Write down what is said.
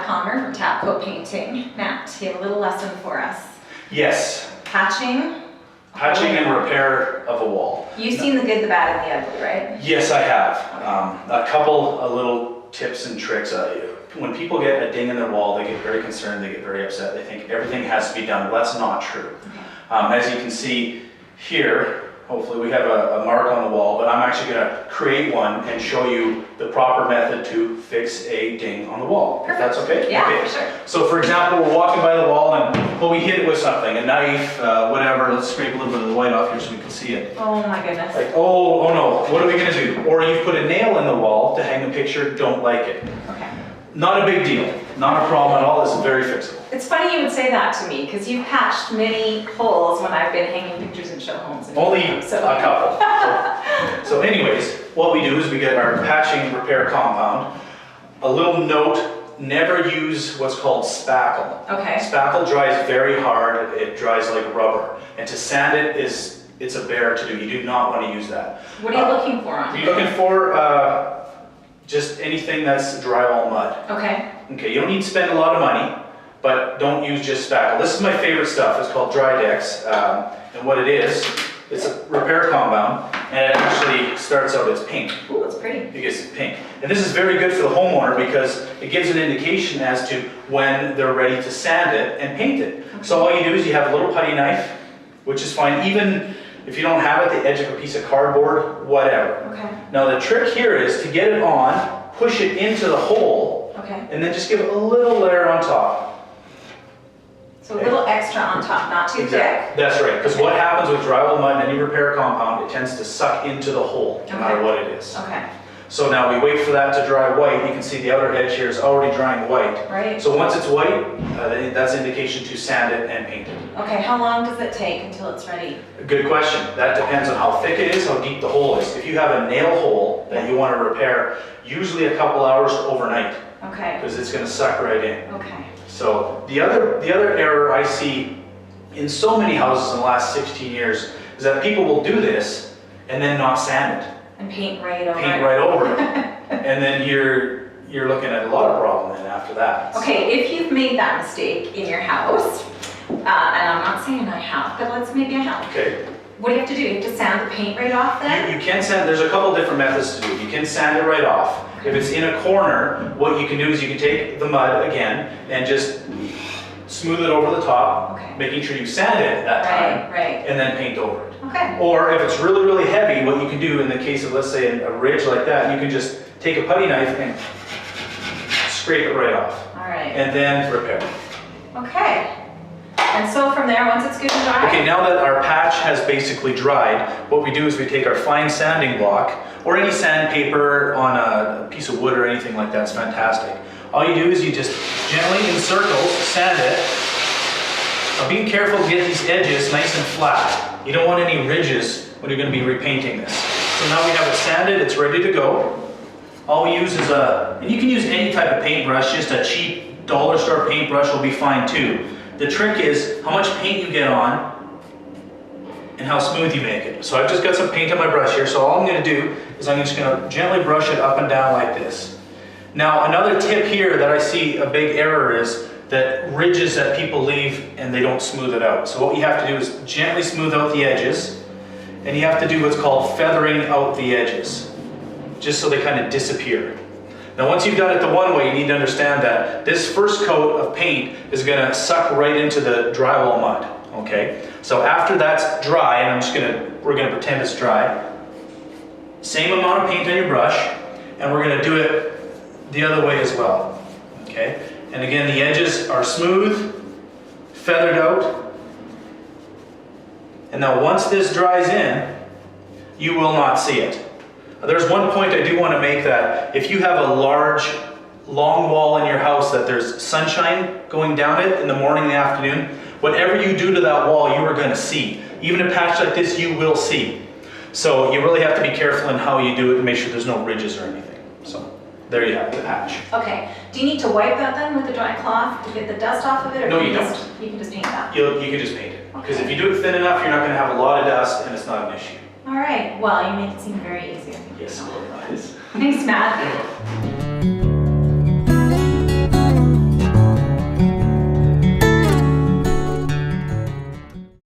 Matt Palmer from Tapco Painting. Matt, you have a little lesson for us. Yes. Patching. Patching and repair of a wall. You've seen the good, the bad, and the ugly, right? Yes, I have. A couple of little tips and tricks. When people get a ding in their wall, they get very concerned, they get very upset. They think everything has to be done. Well, that's not true. Okay. As you can see here, hopefully we have a mark on the wall, but I'm actually going to create one and show you the proper method to fix a ding on the wall. Perfect. If that's okay? Yeah, okay. for sure. So for example, we're walking by the wall and we hit it with something, a knife, whatever. Let's scrape a little bit of the white off here so we can see it. Oh my goodness. Like, oh no, what are we going to do? Or you've put a nail in the wall to hang a picture, don't like it. Okay. Not a big deal, not a problem at all. This is very fixable. It's funny you would say that to me, because you've patched many holes when I've been hanging pictures in show homes. Only a couple. So anyways, what we do is we get our patching repair compound. A little note, never use what's called spackle. Okay. Spackle dries very hard, it dries like rubber. And to sand it it's a bear to do. You do not want to use that. What are you looking for on it? You're looking for just anything that's drywall mud. Okay. Okay, you don't need to spend a lot of money, but don't use just spackle. This is my favorite stuff. It's called Dry Dex, and what it is, it's a repair compound, and it actually starts out as pink. Ooh, it's pretty. Because it's pink. And this is very good for the homeowner because it gives an indication as to when they're ready to sand it and paint it. Okay. So all you do is you have a little putty knife, which is fine, even if you don't have it, the edge of a piece of cardboard, whatever. Okay. Now the trick here is to get it on, push it into the hole, okay, and then just give it a little layer on top. So a little extra on top, not too thick. That's right, because what happens with drywall mud and any repair compound, it tends to suck into the hole, no matter what it is. Okay. So now we wait for that to dry white. You can see the outer edge here is already drying white. Right. So once it's white, that's indication to sand it and paint it. Okay, how long does it take until it's ready? Good question. That depends on how thick it is, how deep the hole is. If you have a nail hole that you want to repair, usually a couple hours overnight. Okay. Because it's going to suck right in. Okay. So the other error I see in so many houses in the last 16 years is that people will do this and then not sand it. And paint right over it. Paint right over it. And then you're looking at a lot of problem then after that. Okay, if you've made that mistake in your house, and I'm not saying I have, but let's maybe I have. Okay. What do you have to do? You have to sand the paint right off then? You can sand, there's a couple different methods to do it. You can sand it right off. If it's in a corner, what you can do is you can take the mud again and just smooth it over the top, making sure you sand it that time, and then paint over it. Okay. Or if it's really, really heavy, what you can do in the case of, let's say, a ridge like that, you can just take a putty knife and scrape it right off. All right. And then repair. Okay. And so from there, once it's good and dry? Okay, now that our patch has basically dried, what we do is we take our fine sanding block, or any sandpaper on a piece of wood or anything like that's fantastic. All you do is you just gently in circles sand it. Now be careful to get these edges nice and flat. You don't want any ridges when you're going to be repainting this. So now we have it sanded, it's ready to go. All we use is and you can use any type of paintbrush, just a cheap dollar store paintbrush will be fine too. The trick is how much paint you get on and how smooth you make it. So I've just got some paint on my brush here, so all I'm going to do is I'm just going to gently brush it up and down like this. Now another tip here that I see a big error is that ridges that people leave and they don't smooth it out. So what you have to do is gently smooth out the edges, and you have to do what's called feathering out the edges, just so they kind of disappear. Now once you've done it the one way, you need to understand that this first coat of paint is going to suck right into the drywall mud. Okay, so after that's dry, and we're going to pretend it's dry, same amount of paint on your brush, and we're going to do it the other way as well. Okay, and again the edges are smooth, feathered out, and now once this dries in, you will not see it. There's one point I do want to make, that if you have a large, long wall in your house that there's sunshine going down it in the morning and the afternoon, whatever you do to that wall, you are going to see. Even a patch like this, you will see. So you really have to be careful in how you do it and make sure there's no ridges or anything. So there you have the patch. Okay. Do you need to wipe that then with a dry cloth to get the dust off of it? Or No, you don't. You can just paint that? You can just paint it. Because if you do it thin enough, you're not going to have a lot of dust and it's not an issue. All right. Well, you make it seem very easy. Yes, it is. Thanks, Matt.